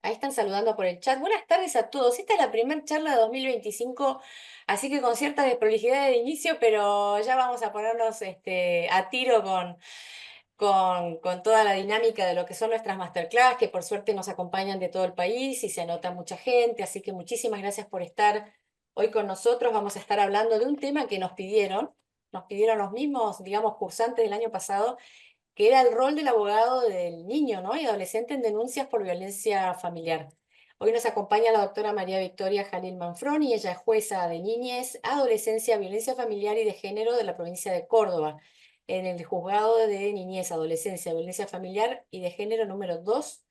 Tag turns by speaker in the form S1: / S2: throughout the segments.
S1: Ahí están saludando por el chat. Buenas tardes a todos. Esta es la primera charla de 2025, así que con cierta desprolijidad de inicio, pero ya vamos a ponernos a tiro con toda la dinámica de lo que son nuestras masterclass, que por suerte nos acompañan de todo el país y se anota mucha gente, así que muchísimas gracias por estar hoy con nosotros. Vamos a estar hablando de un tema que nos pidieron los mismos, digamos, cursantes del año pasado, que era el rol del abogado del niño, ¿no? Y adolescente en denuncias por violencia familiar. Hoy nos acompaña la doctora María Victoria Jalil Manfroni, ella es jueza de niñez, adolescencia, violencia familiar y de género de la provincia de Córdoba, en el juzgado de niñez, adolescencia, violencia familiar y de género número 2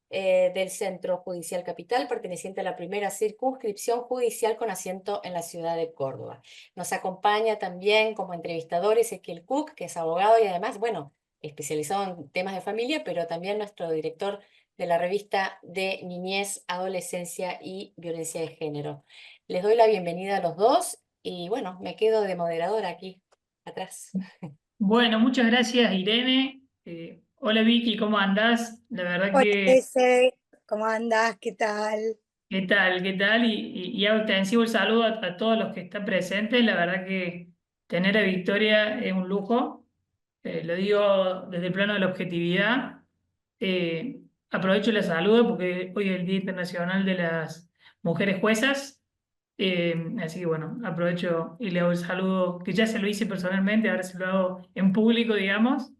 S1: del Centro Judicial Capital, perteneciente a la primera circunscripción judicial con asiento en la ciudad de Córdoba. Nos acompaña también como entrevistador Ezequiel Cook, que es abogado y además, bueno, especializado en temas de familia, pero también nuestro director de la revista de Niñez, Adolescencia y Violencia de Género. Les doy la bienvenida a los dos y bueno, me quedo de moderadora aquí atrás.
S2: Bueno, muchas gracias, Irene. Hola, Vicky, ¿cómo andás? La verdad
S3: Hola,
S2: que,
S3: Ese, ¿cómo andás? ¿Qué tal?
S2: ¿qué tal? ¿Qué tal? Y hago extensivo el saludo a todos los que están presentes. La verdad que tener a Victoria es un lujo. Lo digo desde el plano de la objetividad. Aprovecho y la saludo porque hoy es el Día Internacional de las Mujeres Juezas. Así que bueno, aprovecho y le hago el saludo, que ya se lo hice personalmente, ahora se lo hago en público, digamos.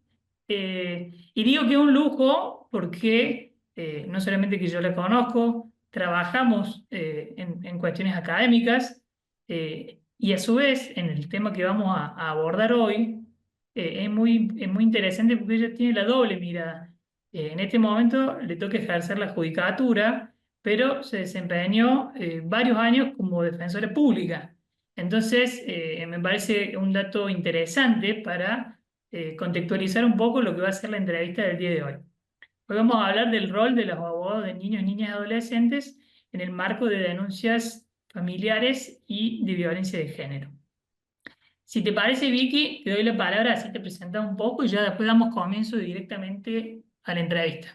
S2: Y digo que es un lujo porque no solamente que yo la conozco, trabajamos en cuestiones académicas y a su vez en el tema que vamos a abordar hoy es muy interesante porque ella tiene la doble mirada. En este momento le toca ejercer la judicatura, pero se desempeñó varios años como defensora pública. Entonces, me parece un dato interesante para contextualizar un poco lo que va a ser la entrevista del día de hoy. Hoy vamos a hablar del rol de los abogados de niños, niñas y adolescentes en el marco de denuncias familiares y de violencia de género. Si te parece, Vicky, te doy la palabra, así te presentas un poco y ya después damos comienzo directamente a la entrevista.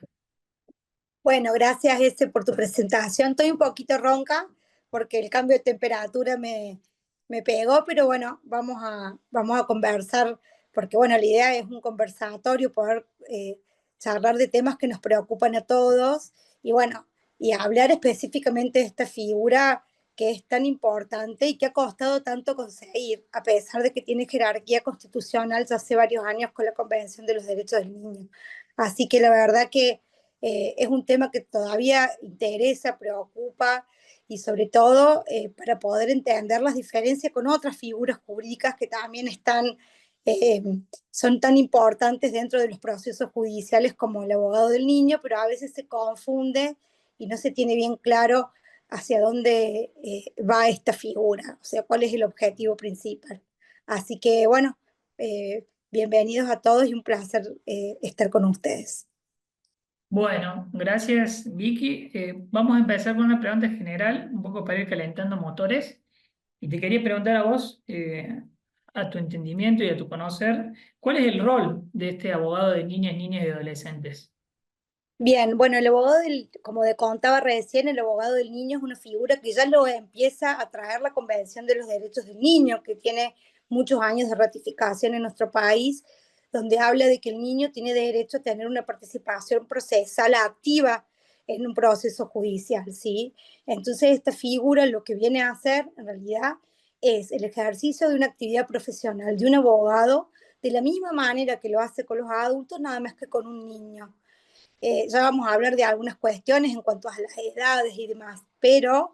S3: Bueno, gracias, Ese, por tu presentación. Estoy un poquito ronca porque el cambio de temperatura me pegó, pero bueno, vamos a conversar porque, bueno, la idea es un conversatorio, poder charlar de temas que nos preocupan a todos y, bueno, y hablar específicamente de esta figura que es tan importante y que ha costado tanto conseguir, a pesar de que tiene jerarquía constitucional ya hace varios años con la Convención de los Derechos del Niño. Así que la verdad que es un tema que todavía interesa, preocupa y sobre todo para poder entender las diferencias con otras figuras jurídicas que también eh, son tan importantes dentro de los procesos judiciales como el abogado del niño, pero a veces se confunde y no se tiene bien claro hacia dónde va esta figura, o sea, cuál es el objetivo principal. Así que bueno, bienvenidos a todos y un placer estar con ustedes.
S2: Bueno, gracias Vicky. Vamos a empezar con una pregunta general, un poco para ir calentando motores. Y te quería preguntar a vos, a tu entendimiento y a tu conocer, ¿cuál es el rol de este abogado de niñas, niñas y adolescentes?
S3: Bien, bueno, el abogado como te contaba recién, el abogado del niño es una figura que ya lo empieza a traer la Convención de los Derechos del Niño, que tiene muchos años de ratificación en nuestro país, donde habla de que el niño tiene derecho a tener una participación procesal activa en un proceso judicial, ¿sí? Entonces, esta figura lo que viene a hacer, en realidad, es el ejercicio de una actividad profesional de un abogado, de la misma manera que lo hace con los adultos, nada más que con un niño. Ya vamos a hablar de algunas cuestiones en cuanto a las edades y demás, pero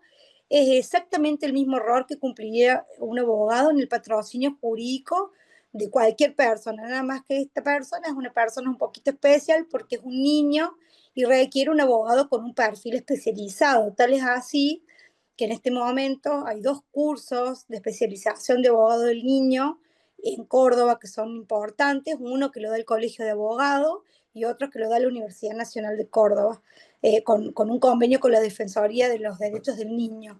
S3: es exactamente el mismo rol que cumpliría un abogado en el patrocinio jurídico de cualquier persona, nada más que esta persona es una persona un poquito especial porque es un niño y requiere un abogado con un perfil especializado. Tal es así que en este momento hay 2 cursos de especialización de abogado del niño en Córdoba que son importantes, uno que lo da el Colegio de Abogados y otro que lo da la Universidad Nacional de Córdoba, con un convenio con la Defensoría de los Derechos del Niño.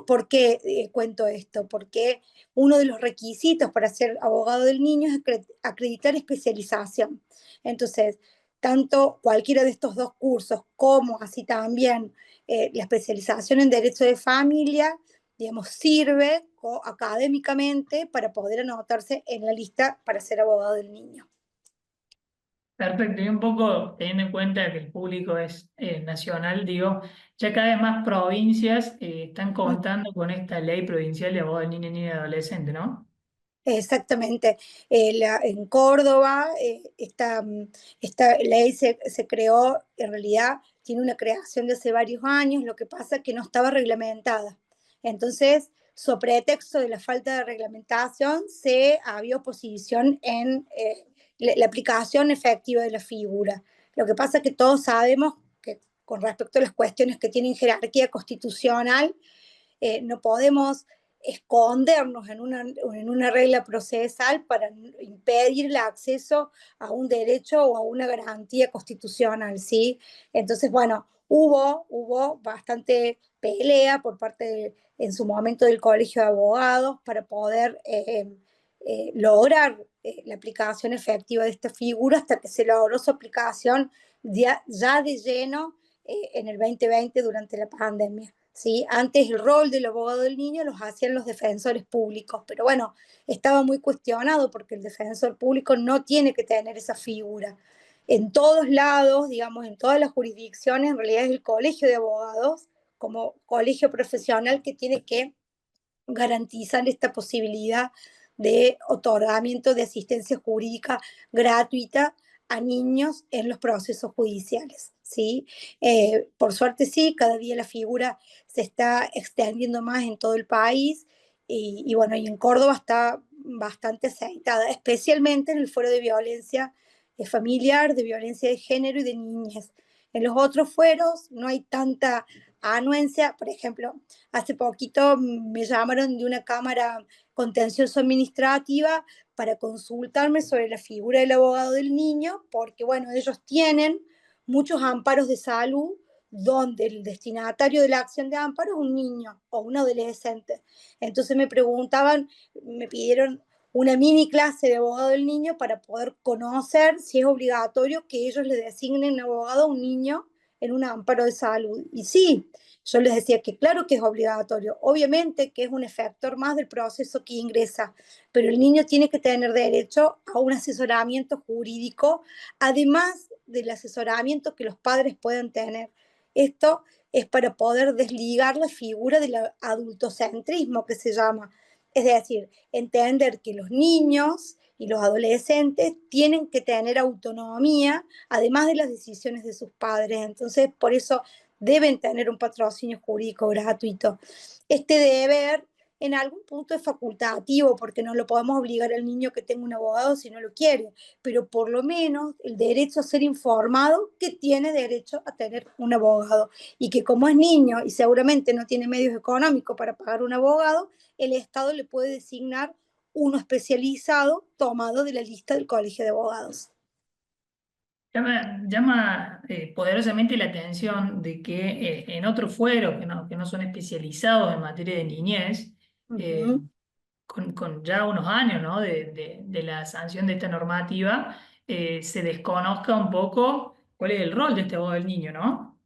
S3: ¿Por qué cuento esto? Porque uno de los requisitos para ser abogado del niño es acreditar especialización. Entonces, tanto cualquiera de estos 2 cursos como así también la especialización en Derecho de Familia, digamos, sirve académicamente para poder anotarse en la lista para ser abogado del niño.
S2: Perfecto, y un poco teniendo en cuenta que el público es nacional, digo, ya cada vez más provincias están contando con esta ley provincial de abogado del niño, niña y adolescente, ¿no?
S3: Exactamente. En Córdoba esta ley se creó, en realidad tiene una creación de hace varios años, lo que pasa es que no estaba reglamentada. Entonces, sobre pretexto de la falta de reglamentación, se había oposición en la aplicación efectiva de la figura. Lo que pasa es que todos sabemos que con respecto a las cuestiones que tienen jerarquía constitucional, no podemos escondernos en una regla procesal para impedir el acceso a un derecho o a una garantía constitucional, ¿sí? Entonces, bueno, hubo bastante pelea por parte, en su momento, del Colegio de Abogados para poder lograr la aplicación efectiva de esta figura hasta que se logró su aplicación ya de lleno en el 2020 durante la pandemia. ¿Sí? Antes el rol del abogado del niño los hacían los defensores públicos, pero bueno, estaba muy cuestionado porque el defensor público no tiene que tener esa figura. En todos lados, digamos, en todas las jurisdicciones, en realidad es el colegio de abogados como colegio profesional que tiene que garantizar esta posibilidad de otorgamiento de asistencia jurídica gratuita a niños en los procesos judiciales. ¿Sí? Por suerte sí, cada día la figura se está extendiendo más en todo el país y bueno, y en Córdoba está bastante aceitada, especialmente en el fuero de violencia familiar, de violencia de género y de niñez. En los otros fueros no hay tanta anuencia, por ejemplo, hace poquito me llamaron de una cámara contencioso administrativa para consultarme sobre la figura del abogado del niño, porque bueno, ellos tienen muchos amparos de salud donde el destinatario de la acción de amparo es un niño o un adolescente. Entonces me preguntaban, me pidieron una mini clase de abogado del niño para poder conocer si es obligatorio que ellos le designen abogado a un niño en un amparo de salud. Y sí, yo les decía que claro que es obligatorio, obviamente que es un efector más del proceso que ingresa, pero el niño tiene que tener derecho a un asesoramiento jurídico, además del asesoramiento que los padres pueden tener. Esto es para poder desligar la figura del adultocentrismo que se llama, es decir, entender que los niños y los adolescentes tienen que tener autonomía, además de las decisiones de sus padres. Entonces, por eso deben tener un patrocinio jurídico gratuito. Este deber en algún punto es facultativo porque no lo podemos obligar al niño que tenga un abogado si no lo quiere, pero por lo menos el derecho a ser informado que tiene derecho a tener un abogado y que como es niño y seguramente no tiene medios económicos para pagar un abogado, el Estado le puede designar uno especializado tomado de la lista del Colegio de Abogados.
S2: Llama poderosamente la atención de que en otros fueros que no son especializados en materia de niñez, eh,
S3: Uh-huh.
S2: con ya unos años, ¿no? de la sanción de esta normativa, se desconozca un poco cuál es el rol de este abogado del niño, ¿no?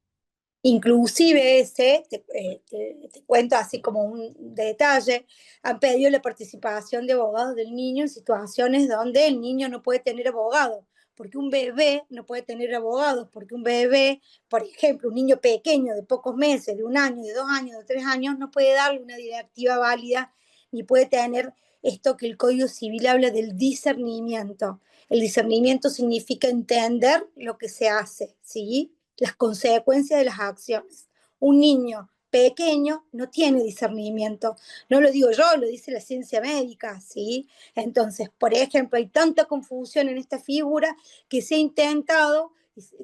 S3: Inclusive te cuento así como un detalle, han pedido la participación de abogados del niño en situaciones donde el niño no puede tener abogado, porque un bebé no puede tener abogados, porque un bebé, por ejemplo, un niño pequeño de pocos meses, de 1 año, de 2 años, de 3 años, no puede darle una directiva válida ni puede tener esto que el Código Civil habla del discernimiento. El discernimiento significa entender lo que se hace, ¿sí? Las consecuencias de las acciones. Un niño pequeño no tiene discernimiento, no lo digo yo, lo dice la ciencia médica, ¿sí? Entonces, por ejemplo, hay tanta confusión en esta figura que se ha intentado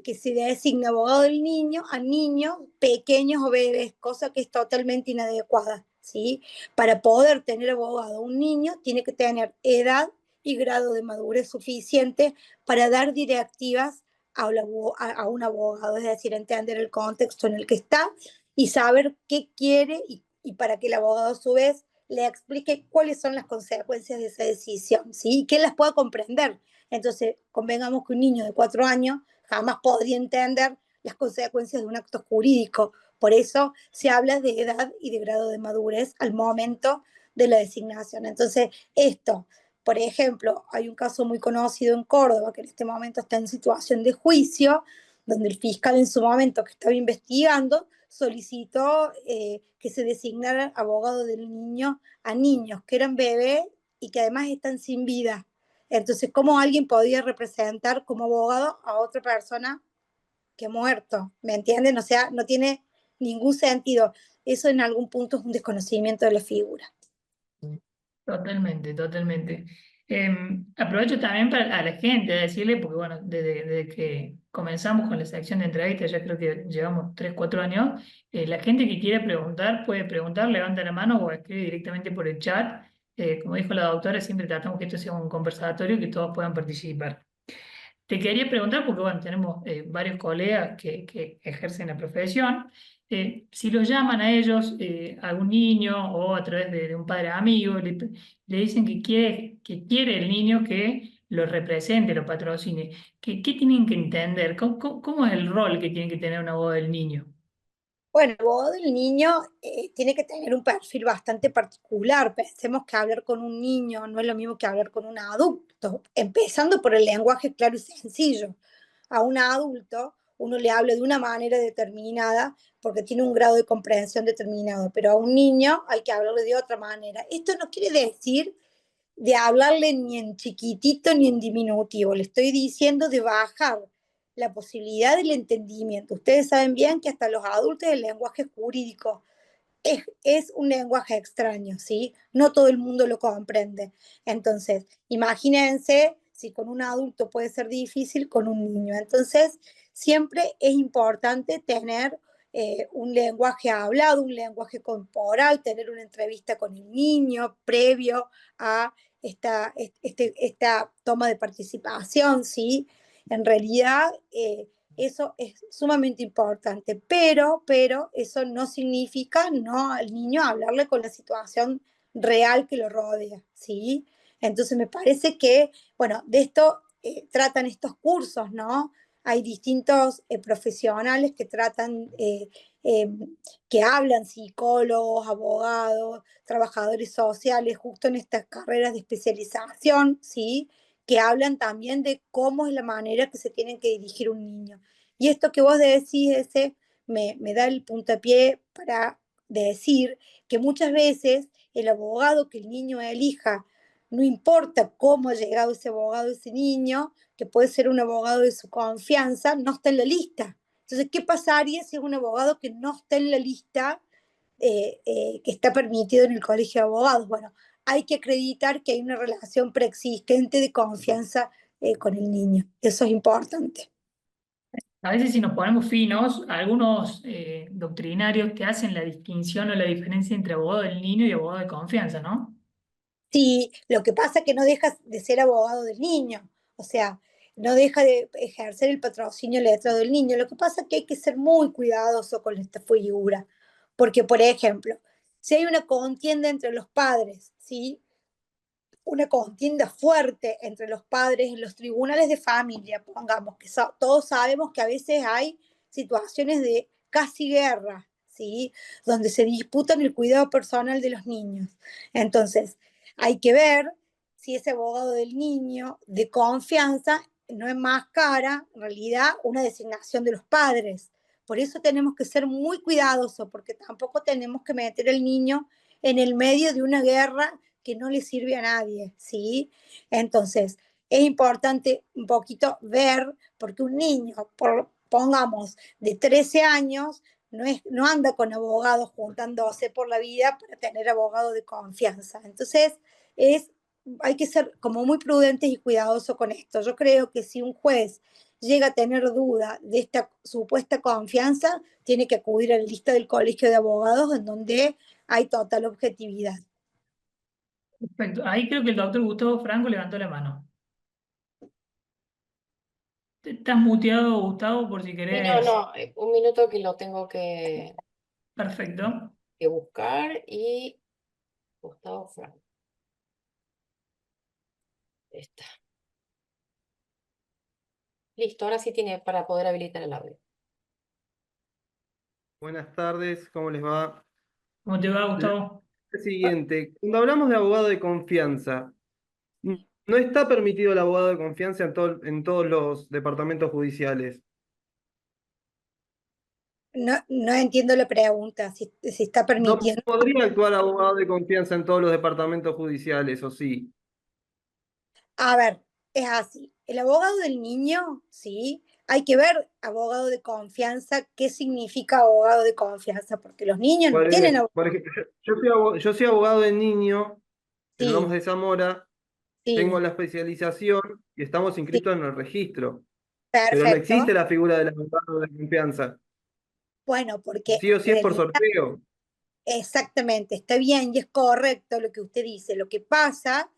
S3: que se designe abogado del niño a niños pequeños o bebés, cosa que es totalmente inadecuada, ¿sí? Para poder tener abogado a un niño tiene que tener edad y grado de madurez suficiente para dar directivas a un abogado, es decir, entender el contexto en el que está y saber qué quiere y para que el abogado a su vez le explique cuáles son las consecuencias de esa decisión, ¿sí? Y que él las pueda comprender. Entonces, convengamos que un niño de 4 años jamás podría entender las consecuencias de un acto jurídico. Por eso se habla de edad y de grado de madurez al momento de la designación. Entonces, esto, por ejemplo, hay un caso muy conocido en Córdoba que en este momento está en situación de juicio, donde el fiscal en su momento que estaba investigando solicitó que se designara abogado del niño a niños que eran bebés y que además están sin vida. Entonces, ¿cómo alguien podía representar como abogado a otra persona que ha muerto? ¿Me entienden? O sea, no tiene ningún sentido. Eso en algún punto es un desconocimiento de la figura.
S2: Totalmente, totalmente. Aprovecho también para a la gente a decirle, porque bueno, desde que comenzamos con la sección de entrevistas, ya creo que llevamos 3 4 años, la gente que quiere preguntar puede preguntar, levanta la mano o escribe directamente por el chat. Como dijo la doctora, siempre tratamos que esto sea un conversatorio y que todos puedan participar. Te quería preguntar, porque bueno, tenemos varios colegas que ejercen la profesión, si los llaman a ellos, a algún niño o a través de un padre amigo, le dicen que quiere el niño que lo represente, lo patrocine. ¿Qué tienen que entender? ¿Cómo es el rol que tiene que tener una voz del niño?
S3: Bueno, el abogado del niño tiene que tener un perfil bastante particular. Pensemos que hablar con un niño no es lo mismo que hablar con un adulto, empezando por el lenguaje claro y sencillo. A un adulto uno le habla de una manera determinada porque tiene un grado de comprensión determinado, pero a un niño hay que hablarle de otra manera. Esto no quiere decir de hablarle ni en chiquitito ni en diminutivo, le estoy diciendo de bajar la posibilidad del entendimiento. Ustedes saben bien que hasta los adultos el lenguaje jurídico es un lenguaje extraño, ¿sí? No todo el mundo lo comprende. Entonces, imagínense si con un adulto puede ser difícil, con un niño. Entonces, siempre es importante tener un lenguaje hablado, un lenguaje corporal, tener una entrevista con el niño previo a esta toma de participación, ¿sí? En realidad, eso es sumamente importante, pero eso no significa no al niño hablarle con la situación real que lo rodea, ¿sí? Entonces me parece que, bueno, de esto tratan estos cursos, ¿no? Hay distintos profesionales que tratan, eh, que hablan, psicólogos, abogados, trabajadores sociales, justo en estas carreras de especialización, ¿sí? Que hablan también de cómo es la manera que se tienen que dirigir un niño. Y esto que vos decís, ese me da el puntapié para decir que muchas veces el abogado que el niño elija, no importa cómo ha llegado ese abogado a ese niño, que puede ser un abogado de su confianza, no está en la lista. Entonces, ¿qué pasaría si es un abogado que no está en la lista que está permitido en el colegio de abogados? Bueno, hay que acreditar que hay una relación preexistente de confianza con el niño. Eso es importante.
S2: A veces si nos ponemos finos, algunos doctrinarios te hacen la distinción o la diferencia entre abogado del niño y abogado de confianza, ¿no?
S3: Sí, lo que pasa es que no deja de ser abogado del niño, o sea, no deja de ejercer el patrocinio letrado del niño. Lo que pasa es que hay que ser muy cuidadoso con esta figura, porque, por ejemplo, si hay una contienda entre los padres, ¿sí? Una contienda fuerte entre los padres en los tribunales de familia, pongamos, que todos sabemos que a veces hay situaciones de casi guerra, ¿sí? Donde se disputan el cuidado personal de los niños. Entonces, hay que ver si ese abogado del niño de confianza no es más cara, en realidad, una designación de los padres. Por eso tenemos que ser muy cuidadosos, porque tampoco tenemos que meter al niño en el medio de una guerra que no le sirve a nadie, ¿sí? Entonces, es importante un poquito ver, porque un niño, pongamos, de 13 años, no anda con abogados juntándose por la vida para tener abogado de confianza. Entonces, hay que ser como muy prudentes y cuidadosos con esto. Yo creo que si un juez llega a tener duda de esta supuesta confianza, tiene que acudir a la lista del colegio de abogados en donde hay total objetividad.
S2: Perfecto. Ahí creo que el doctor Gustavo Franco levantó la mano. Estás muteado, Gustavo, por si
S1: Sí, no,
S2: querés.
S1: no, un minuto que lo tengo que...
S2: Perfecto.
S1: que buscar y Gustavo Franco. Está. Listo, ahora sí tiene para poder habilitar el audio.
S4: Buenas tardes, ¿cómo les va?
S2: ¿Cómo te va,
S4: La
S2: Gustavo?
S4: siguiente, cuando hablamos de abogado de confianza, no está permitido el abogado de confianza en todos los departamentos judiciales.
S3: No entiendo la pregunta, si está
S4: No
S3: permitiendo.
S4: podría actuar abogado de confianza en todos los departamentos judiciales, ¿o sí?
S3: A ver, es así. El abogado del niño, sí, hay que ver abogado de confianza, qué significa abogado de confianza, porque los niños no tienen abogado.
S4: Por ejemplo, yo soy abogado de niño, en Lomas
S3: Sí,
S4: de Zamora, tengo
S3: sí,
S4: la especialización y estamos
S3: sí,
S4: inscritos en el registro, pero no
S3: perfecto.
S4: existe la figura del abogado de confianza.
S3: Bueno, porque
S4: Sí o
S3: en
S4: sí es por
S3: realidad,
S4: sorteo.
S3: exactamente, está bien y es correcto lo que usted dice. Lo que pasa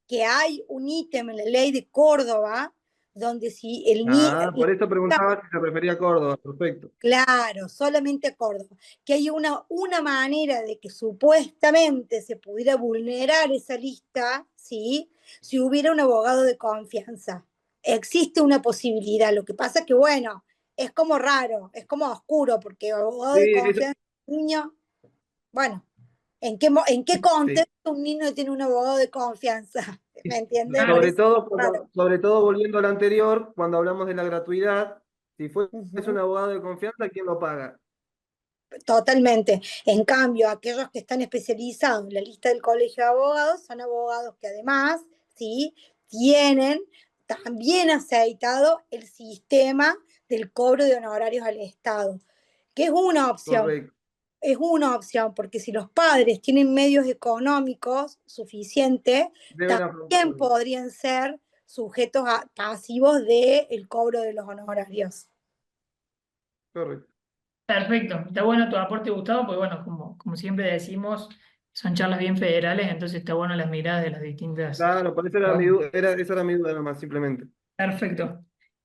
S3: que hay un ítem en la ley de Córdoba donde si el niño,
S4: Ah, por eso preguntaba si se refería a Córdoba, perfecto.
S3: claro, solamente a Córdoba, que hay una manera de que supuestamente se pudiera vulnerar esa lista, ¿sí? Si hubiera un abogado de confianza. Existe una posibilidad, lo que pasa es que, bueno, es como raro, es como oscuro, porque abogado
S4: Sí,
S3: de
S4: eso,
S3: confianza, niño, bueno, en qué
S4: sí.
S3: contexto un niño tiene un abogado de confianza? ¿Me entiende? Por
S2: Claro,
S3: eso es raro.
S4: Sobre todo volviendo a lo anterior, cuando hablamos de la gratuidad, si fuese un
S3: Ujú.
S4: abogado de confianza, ¿quién lo paga?
S3: Totalmente. En cambio, aquellos que están especializados en la lista del Colegio de Abogados son abogados que además, ¿sí? Tienen también aceitado el sistema del cobro de honorarios al Estado, que
S4: Correcto.
S3: es una opción, porque si los padres tienen medios económicos suficientes,
S4: Deben
S3: también
S4: afrontarlo.
S3: podrían ser sujetos pasivos del cobro de los honorarios.
S4: Correcto.
S2: perfecto. Está bueno tu aporte, Gustavo, porque bueno, como siempre decimos, son charlas bien federales, entonces está bueno las miradas de las distintas.
S4: Claro, por eso era mi duda, esa era mi duda nomás, simplemente.
S2: Perfecto.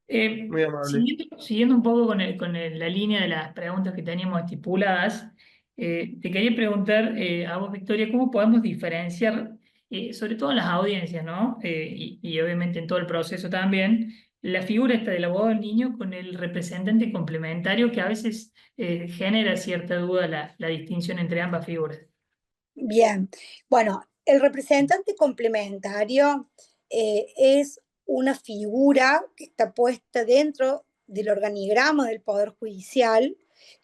S4: Muy amable.
S2: Siguiendo un poco la línea de las preguntas que teníamos estipuladas, te quería preguntar a vos, Victoria, ¿cómo podemos diferenciar, sobre todo en las audiencias, ¿no? Y obviamente en todo el proceso también, la figura esta del abogado del niño con el representante complementario que a veces genera cierta duda la distinción entre ambas figuras?
S3: Bien, bueno, el representante complementario es una figura que está puesta dentro del organigrama del Poder Judicial,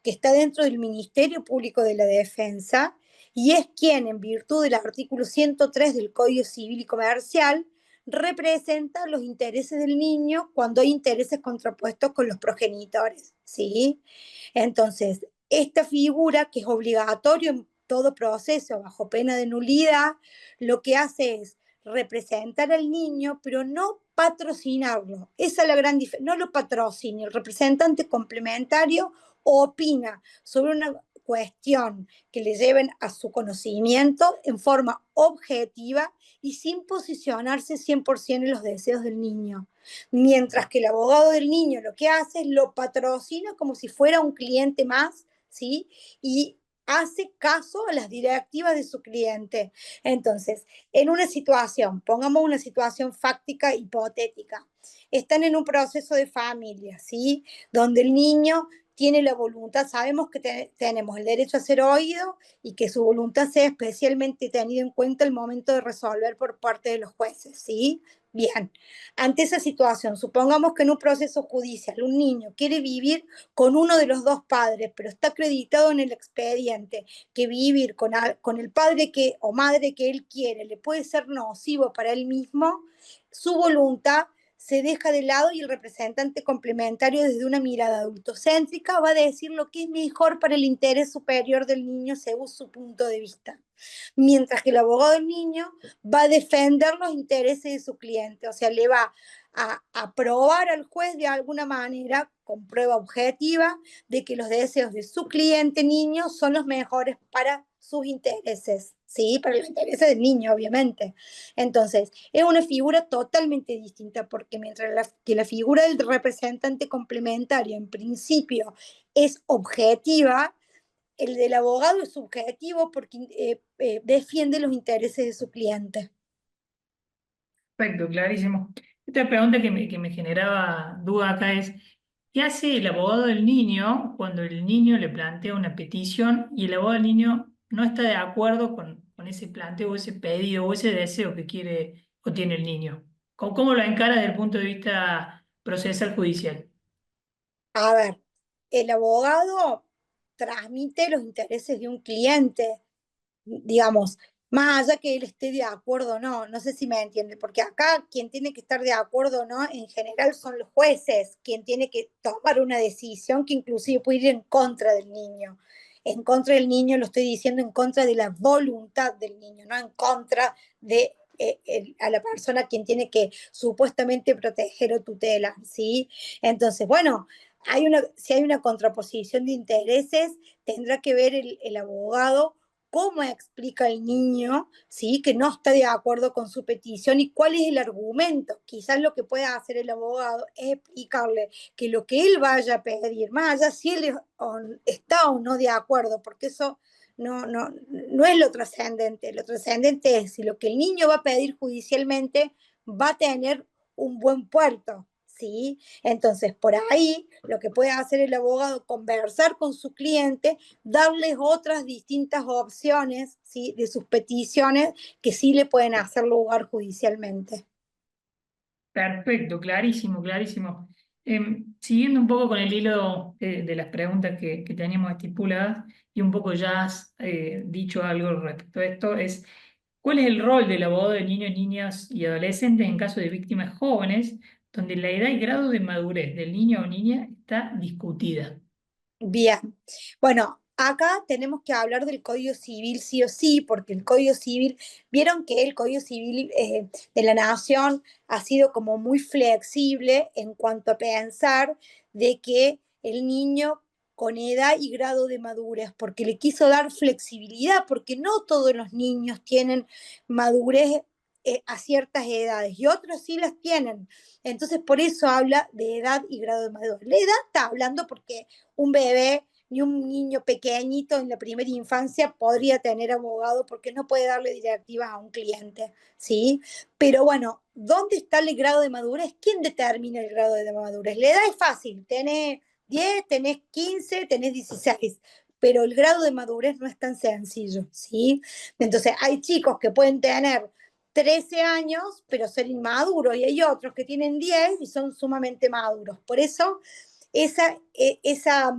S3: que está dentro del Ministerio Público de la Defensa, y es quien, en virtud del artículo 103 del Código Civil y Comercial, representa los intereses del niño cuando hay intereses contrapuestos con los progenitores, ¿sí? Entonces, esta figura, que es obligatorio en todo proceso bajo pena de nulidad, lo que hace es representar al niño, pero no patrocinarlo. Esa es la gran diferencia. No lo patrocina. El representante complementario opina sobre una cuestión que le lleven a su conocimiento en forma objetiva y sin posicionarse 100% en los deseos del niño. Mientras que el abogado del niño lo que hace es lo patrocina como si fuera un cliente más, ¿sí? Y hace caso a las directivas de su cliente. Entonces, en una situación, pongamos una situación fáctica hipotética, están en un proceso de familia, ¿sí? Donde el niño tiene la voluntad, sabemos que tenemos el derecho a ser oído y que su voluntad sea especialmente tenida en cuenta al momento de resolver por parte de los jueces, ¿sí? Bien, ante esa situación, supongamos que en un proceso judicial un niño quiere vivir con uno de los dos padres, pero está acreditado en el expediente que vivir con el padre que, o madre que él quiere le puede ser nocivo para él mismo, su voluntad se deja de lado y el representante complementario desde una mirada adultocéntrica va a decir lo que es mejor para el interés superior del niño según su punto de vista. Mientras que el abogado del niño va a defender los intereses de su cliente, o sea, le va a probar al juez de alguna manera, con prueba objetiva, de que los deseos de su cliente niño son los mejores para sus intereses, ¿sí? Para los intereses del niño, obviamente. Entonces, es una figura totalmente distinta, porque mientras que la figura del representante complementario en principio es objetiva, el del abogado es subjetivo porque defiende los intereses de su cliente.
S2: Perfecto, clarísimo. Esta pregunta que me generaba duda acá es, ¿qué hace el abogado del niño cuando el niño le plantea una petición y el abogado del niño no está de acuerdo con ese planteo o ese pedido o ese deseo que quiere o tiene el niño? ¿Cómo lo encara desde el punto de vista procesal judicial?
S3: A ver, el abogado transmite los intereses de un cliente, digamos, más allá que él esté de acuerdo o no, no sé si me entiende, porque acá quien tiene que estar de acuerdo o no, en general son los jueces, quien tiene que tomar una decisión que inclusive puede ir en contra del niño. En contra del niño lo estoy diciendo en contra de la voluntad del niño, no en contra de a la persona quien tiene que supuestamente proteger o tutelar, ¿sí? Entonces, bueno, si hay una contraposición de intereses, tendrá que ver el abogado cómo explica el niño, ¿sí? Que no está de acuerdo con su petición y cuál es el argumento. Quizás lo que pueda hacer el abogado es explicarle que lo que él vaya a pedir, más allá si él está o no de acuerdo, porque eso no es lo trascendente es si lo que el niño va a pedir judicialmente va a tener un buen puerto, ¿sí? Entonces, por ahí, lo que puede hacer el abogado, conversar con su cliente, darles otras distintas opciones, ¿sí? De sus peticiones que sí le pueden hacer lugar judicialmente.
S2: Perfecto, clarísimo, clarísimo. Siguiendo un poco con el hilo de las preguntas que teníamos estipuladas y un poco ya has dicho algo respecto a esto, es ¿cuál es el rol del abogado de niños, niñas y adolescentes en caso de víctimas jóvenes donde la edad y grado de madurez del niño o niña está discutida?
S3: Bien, bueno, acá tenemos que hablar del Código Civil sí o sí, porque el Código Civil, vieron que el Código Civil de la Nación ha sido como muy flexible en cuanto a pensar de que el niño con edad y grado de madurez, porque le quiso dar flexibilidad, porque no todos los niños tienen madurez a ciertas edades y otros sí las tienen. Entonces, por eso habla de edad y grado de madurez. La edad está hablando porque un bebé ni un niño pequeñito en la primera infancia podría tener abogado porque no puede darle directivas a un cliente, ¿sí? Pero bueno, ¿dónde está el grado de madurez? ¿Quién determina el grado de madurez? La edad es fácil, tenés 10, tenés 15, tenés 16, pero el grado de madurez no es tan sencillo, ¿sí? Entonces, hay chicos que pueden tener 13 años, pero ser inmaduros, y hay otros que tienen 10 y son sumamente maduros. Por eso esa, esa,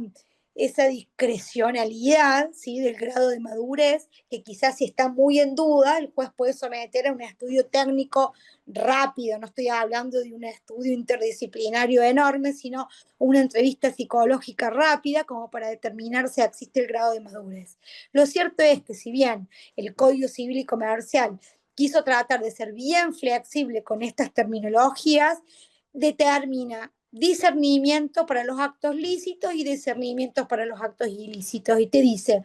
S3: esa discrecionalidad, ¿sí? Del grado de madurez, que quizás si está muy en duda, el juez puede someter a un estudio técnico rápido, no estoy hablando de un estudio interdisciplinario enorme, sino una entrevista psicológica rápida como para determinar si existe el grado de madurez. Lo cierto es que si bien el Código Civil y Comercial quiso tratar de ser bien flexible con estas terminologías, determina discernimiento para los actos lícitos y discernimientos para los actos ilícitos. Y te dice,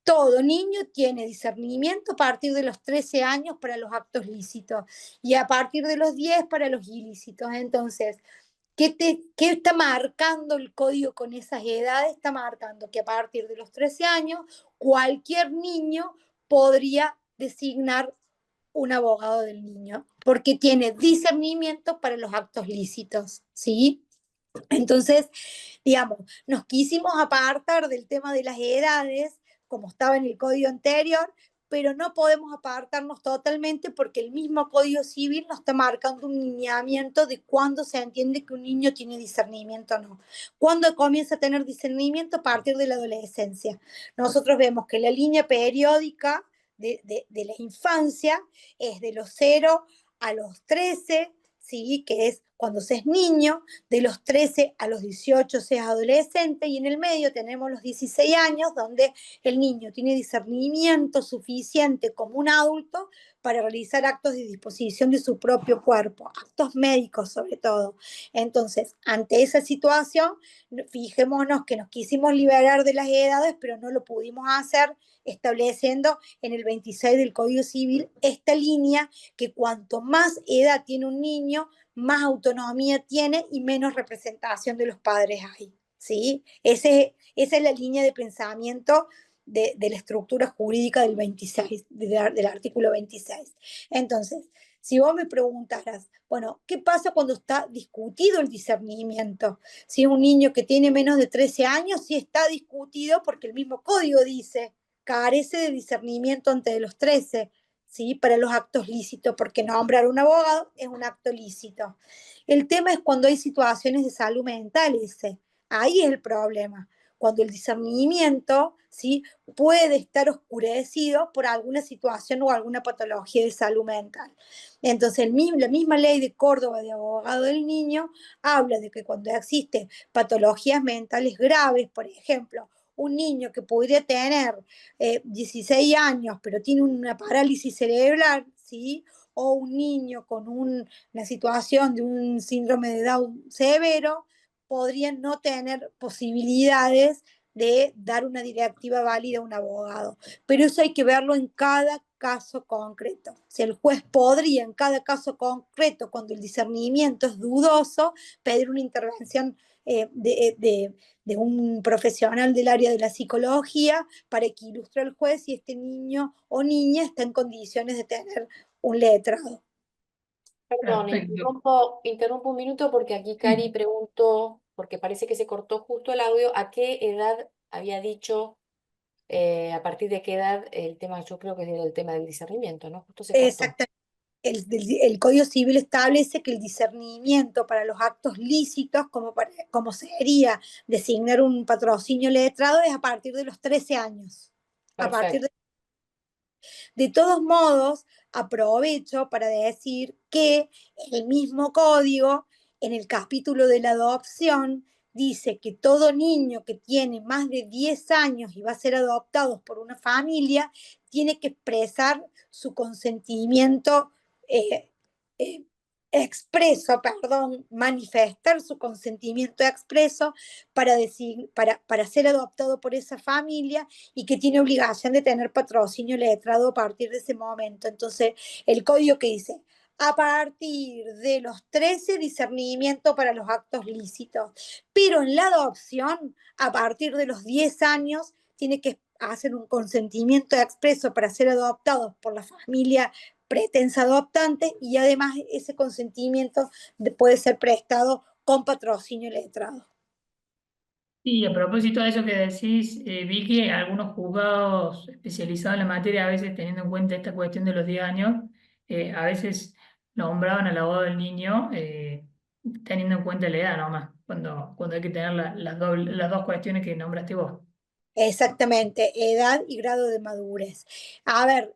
S3: todo niño tiene discernimiento a partir de los 13 años para los actos lícitos y a partir de los 10 para los ilícitos. Entonces, ¿qué está marcando el código con esas edades? Está marcando que a partir de los 13 años cualquier niño podría designar un abogado del niño, porque tiene discernimiento para los actos lícitos, ¿sí? Entonces, digamos, nos quisimos apartar del tema de las edades, como estaba en el código anterior, pero no podemos apartarnos totalmente porque el mismo Código Civil nos está marcando un lineamiento de cuándo se entiende que un niño tiene discernimiento o no. ¿Cuándo comienza a tener discernimiento? A partir de la adolescencia. Nosotros vemos que la línea periódica de la infancia es de los 0 a los 13, ¿sí? Que es cuando se es niño, de los 13 a los 18 se es adolescente, y en el medio tenemos los 16 años, donde el niño tiene discernimiento suficiente como un adulto para realizar actos de disposición de su propio cuerpo, actos médicos sobre todo. Entonces, ante esa situación, fijémonos que nos quisimos liberar de las edades, pero no lo pudimos hacer, estableciendo en el 26 del Código Civil esta línea que cuanto más edad tiene un niño, más autonomía tiene y menos representación de los padres hay, ¿sí? Esa es la línea de pensamiento de la estructura jurídica del 26, del artículo 26. Entonces, si vos me preguntaras, bueno, ¿qué pasa cuando está discutido el discernimiento? Si es un niño que tiene menos de 13 años, sí está discutido porque el mismo código dice, carece de discernimiento antes de los 13, ¿sí? Para los actos lícitos, porque nombrar un abogado es un acto lícito. El tema es cuando hay situaciones de salud mental, ese. Ahí es el problema. Cuando el discernimiento, ¿sí?, puede estar oscurecido por alguna situación o alguna patología de salud mental. Entonces, la misma ley de Córdoba de abogado del niño habla de que cuando existen patologías mentales graves, por ejemplo, un niño que podría tener 16 años, pero tiene una parálisis cerebral, ¿sí? O un niño con una situación de un síndrome de Down severo, podrían no tener posibilidades de dar una directiva válida a un abogado. Pero eso hay que verlo en cada caso concreto. Si el juez podría en cada caso concreto, cuando el discernimiento es dudoso, pedir una intervención de un profesional del área de la psicología para que ilustre al juez si este niño o niña está en condiciones de tener un letrado.
S1: Perdón,
S2: Perfecto.
S1: interrumpo un minuto porque aquí Cari preguntó, porque parece que se cortó justo el audio, ¿a qué edad había dicho, a partir de qué edad el tema? Yo creo que era el tema del discernimiento, ¿no? Justo se cortó.
S3: Exactamente. El Código Civil establece que el discernimiento para los actos lícitos, como sería designar un patrocinio letrado, es a partir de los 13 años. A partir
S1: Perfecto.
S3: de todos modos, aprovecho para decir que el mismo código, en el capítulo de la adopción, dice que todo niño que tiene más de 10 años y va a ser adoptado por una familia, tiene que expresar su consentimiento eh, eh, expreso, perdón, manifestar su consentimiento expreso para ser adoptado por esa familia, y que tiene obligación de tener patrocinio letrado a partir de ese momento. Entonces, el código que dice, a partir de los 13, discernimiento para los actos lícitos, pero en la adopción, a partir de los 10 años, tiene que hacer un consentimiento expreso para ser adoptados por la familia pretensa adoptante, y además ese consentimiento puede ser prestado con patrocinio letrado.
S2: Y a propósito de eso que decís, vi que algunos juzgados especializados en la materia, a veces teniendo en cuenta esta cuestión de los 10 años, a veces nombraban al abogado del niño teniendo en cuenta la edad nomás, cuando hay que tener las dos cuestiones que nombraste vos.
S3: Exactamente, edad y grado de madurez. A ver,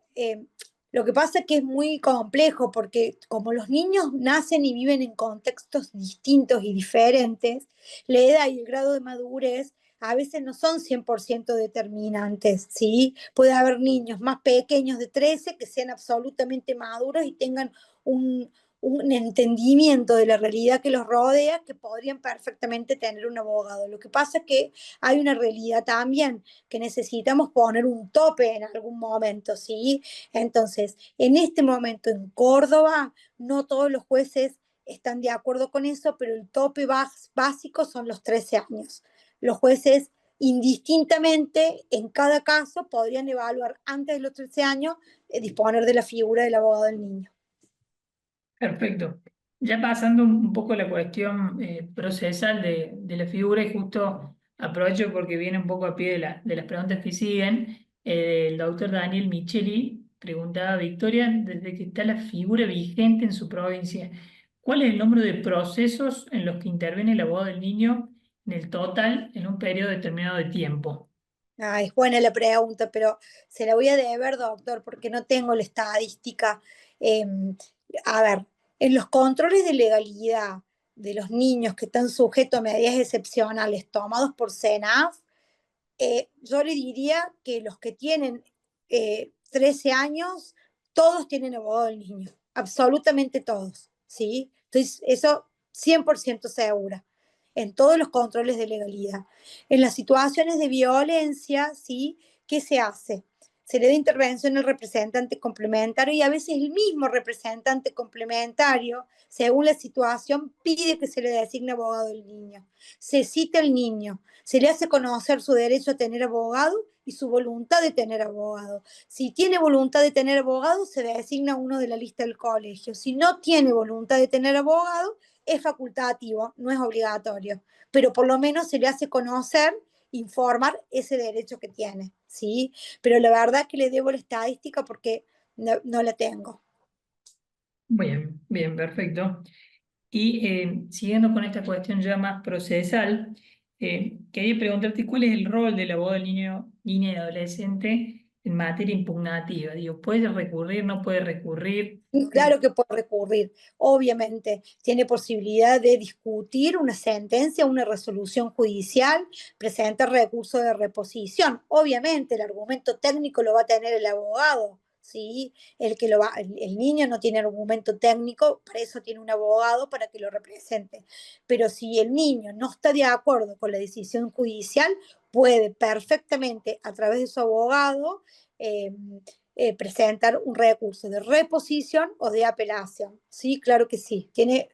S3: lo que pasa es que es muy complejo porque como los niños nacen y viven en contextos distintos y diferentes, la edad y el grado de madurez a veces no son 100% determinantes, ¿sí? Puede haber niños más pequeños de 13 que sean absolutamente maduros y tengan un, un entendimiento de la realidad que los rodea, que podrían perfectamente tener un abogado. Lo que pasa es que hay una realidad también que necesitamos poner un tope en algún momento, ¿sí? Entonces, en este momento en Córdoba, no todos los jueces están de acuerdo con eso, pero el tope básico son los 13 años. Los jueces, indistintamente, en cada caso, podrían evaluar antes de los 13 años, disponer de la figura del abogado del niño.
S2: Perfecto. Ya pasando un poco a la cuestión procesal de la figura, y justo aprovecho porque viene un poco a pie de las preguntas que siguen, el doctor Daniel Micheli preguntaba a Victoria, desde que está la figura vigente en su provincia, ¿cuál es el número de procesos en los que interviene el abogado del niño en el total en un periodo determinado de tiempo?
S3: Ah, es buena la pregunta, pero se la voy a deber, doctor, porque no tengo la estadística. Eh, a ver, en los controles de legalidad de los niños que están sujetos a medidas excepcionales tomados por CENAF, yo le diría que los que tienen 13 años, todos tienen abogado del niño, absolutamente todos, ¿sí? Entonces, eso 100% segura, en todos los controles de legalidad. En las situaciones de violencia, ¿sí? ¿Qué se hace? se le da intervención al representante complementario y a veces el mismo representante complementario, según la situación, pide que se le designe abogado del niño. Se cita al niño, se le hace conocer su derecho a tener abogado y su voluntad de tener abogado. Si tiene voluntad de tener abogado, se designa uno de la lista del colegio. Si no tiene voluntad de tener abogado, es facultativo, no es obligatorio, pero por lo menos se le hace conocer, informar ese derecho que tiene, ¿sí? Pero la verdad es que le debo la estadística porque no la tengo.
S2: Bien, bien, perfecto. Y siguiendo con esta cuestión ya más procesal, quería preguntarte cuál es el rol del abogado del niño, niña y adolescente en materia impugnativa. Digo, ¿puede recurrir, no puede recurrir?
S3: Claro que puede recurrir, obviamente. Tiene posibilidad de discutir una sentencia, una resolución judicial, presentar recurso de reposición. Obviamente el argumento técnico lo va a tener el abogado, ¿sí? El niño no tiene argumento técnico, para eso tiene un abogado para que lo represente. Pero si el niño no está de acuerdo con la decisión judicial, puede perfectamente a través de su abogado eh, presentar un recurso de reposición o de apelación. Sí, claro que sí. Tiene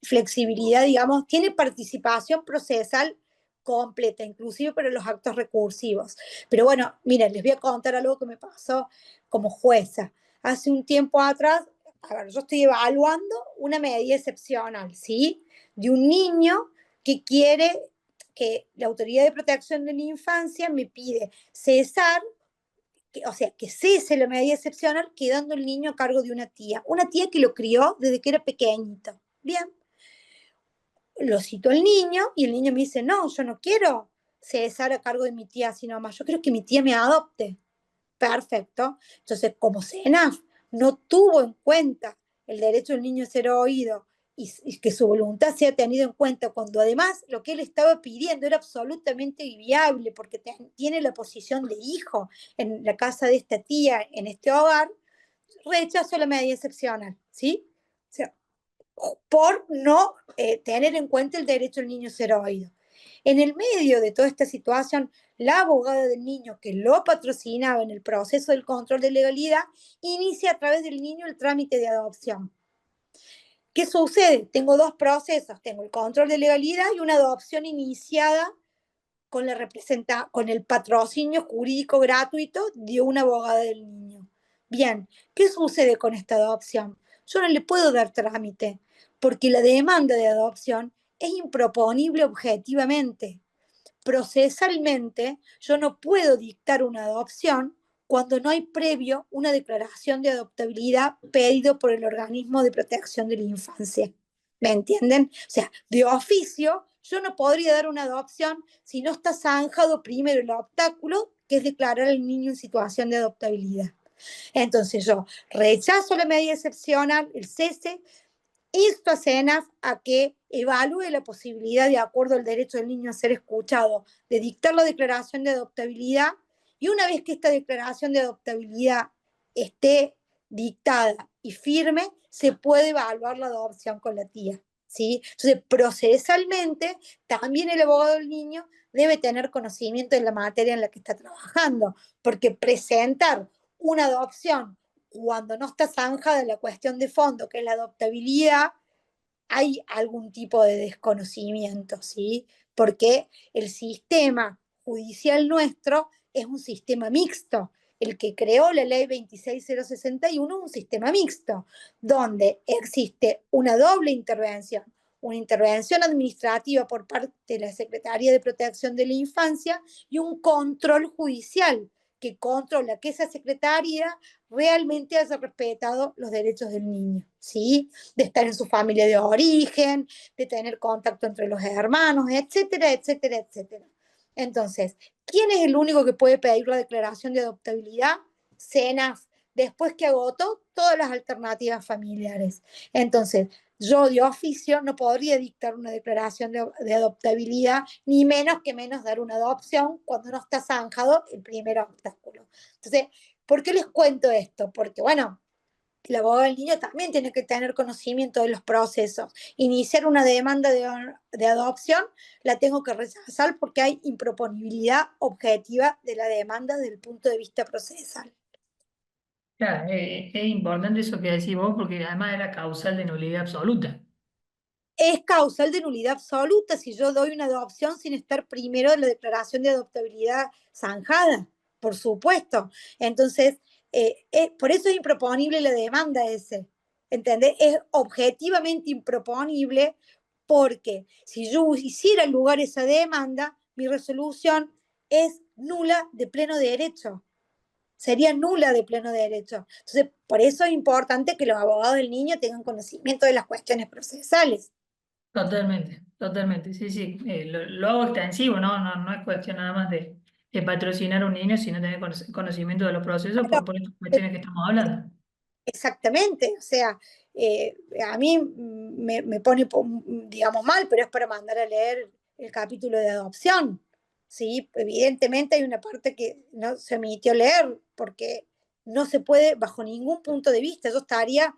S3: flexibilidad, digamos, tiene participación procesal completa, inclusive para los actos recursivos. Pero bueno, miren, les voy a contar algo que me pasó como jueza. Hace un tiempo atrás, a ver, yo estoy evaluando una medida excepcional, ¿sí? De un niño que quiere que la Autoridad de Protección de la Infancia me pide cesar o sea, que cese la medida excepcional quedando el niño a cargo de una tía que lo crió desde que era pequeñito. Bien, lo cito al niño y el niño me dice, no, yo no quiero cesar a cargo de mi tía, sino más, yo quiero que mi tía me adopte. Perfecto. Entonces, como CENAF no tuvo en cuenta el derecho del niño a ser oído y que su voluntad sea tenida en cuenta cuando además lo que él estaba pidiendo era absolutamente viable porque tiene la posición de hijo en la casa de esta tía, en este hogar, rechazó la medida excepcional, ¿sí? O sea, por no tener en cuenta el derecho del niño a ser oído. En el medio de toda esta situación, la abogada del niño que lo patrocinaba en el proceso del control de legalidad inicia a través del niño el trámite de adopción. ¿Qué sucede? Tengo dos procesos, tengo el control de legalidad y una adopción iniciada con el patrocinio jurídico gratuito de una abogada del niño. Bien, ¿qué sucede con esta adopción? Yo no le puedo dar trámite porque la demanda de adopción es improponible objetivamente. Procesalmente, yo no puedo dictar una adopción cuando no hay previo una declaración de adoptabilidad pedido por el organismo de protección de la infancia. ¿Me entienden? O sea, de oficio, yo no podría dar una adopción si no está zanjado primero el obstáculo, que es declarar al niño en situación de adoptabilidad. Entonces yo rechazo la medida excepcional, el cese, insto a CENAF a que evalúe la posibilidad, de acuerdo al derecho del niño a ser escuchado, de dictar la declaración de adoptabilidad y una vez que esta declaración de adoptabilidad esté dictada y firme, se puede evaluar la adopción con la tía. ¿Sí? Entonces, procesalmente, también el abogado del niño debe tener conocimiento de la materia en la que está trabajando, porque presentar una adopción cuando no está zanjada la cuestión de fondo, que es la adoptabilidad, hay algún tipo de desconocimiento, ¿sí? Porque el sistema judicial nuestro es un sistema mixto. El que creó la ley 26061 es un sistema mixto, donde existe una doble intervención, una intervención administrativa por parte de la Secretaría de Protección de la Infancia y un control judicial que controla que esa secretaría realmente haya respetado los derechos del niño, ¿sí? De estar en su familia de origen, de tener contacto entre los hermanos, etcétera, etcétera, etcétera. Entonces, ¿quién es el único que puede pedir la declaración de adoptabilidad? CENAF, después que agotó todas las alternativas familiares. Entonces, yo de oficio no podría dictar una declaración de adoptabilidad, ni menos que menos dar una adopción cuando no está zanjado el primer obstáculo. Entonces, ¿por qué les cuento esto? Porque, bueno, el abogado del niño también tiene que tener conocimiento de los procesos. Iniciar una demanda de adopción la tengo que rechazar porque hay improponibilidad objetiva de la demanda desde el punto de vista procesal.
S2: Claro, es importante eso que decís vos porque además era causal de nulidad absoluta.
S3: Es causal de nulidad absoluta si yo doy una adopción sin estar primero en la declaración de adoptabilidad zanjada, por supuesto. Entonces, por eso es improponible la demanda ese. ¿Entendés? Es objetivamente improponible porque si yo hiciera lugar esa demanda, mi resolución es nula de pleno derecho. Sería nula de pleno derecho. Entonces, por eso es importante que los abogados del niño tengan conocimiento de las cuestiones procesales.
S2: Totalmente, totalmente, sí, sí. Lo hago extensivo, ¿no? No es cuestión nada más de patrocinar a un niño, sino tener conocimiento de los procesos por estas cuestiones que estamos hablando.
S3: Exactamente, o sea, a mí me pone, digamos, mal, pero es para mandar a leer el capítulo de adopción, ¿sí? Evidentemente hay una parte que no se omitió leer, porque no se puede, bajo ningún punto de vista, yo estaría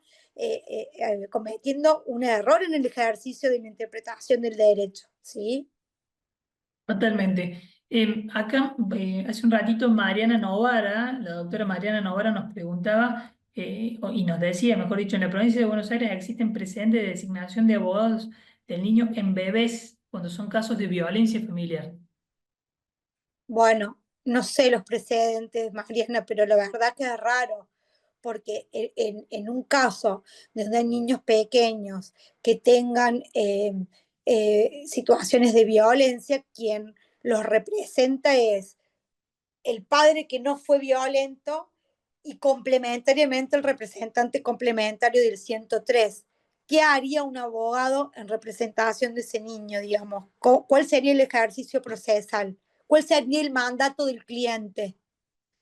S3: cometiendo un error en el ejercicio de la interpretación del derecho, ¿sí?
S2: Totalmente. Acá, hace un ratito, Mariana Novara, la doctora Mariana Novara nos preguntaba y nos decía, mejor dicho, en la provincia de Buenos Aires existen precedentes de designación de abogados del niño en bebés cuando son casos de violencia familiar.
S3: Bueno, no sé los precedentes, Mariana, pero la verdad que es raro, porque en un caso donde hay niños pequeños que tengan situaciones de violencia, quien los representa es el padre que no fue violento y complementariamente el representante complementario del 103. ¿Qué haría un abogado en representación de ese niño, digamos? ¿Cuál sería el ejercicio procesal? ¿Cuál sería el mandato del cliente?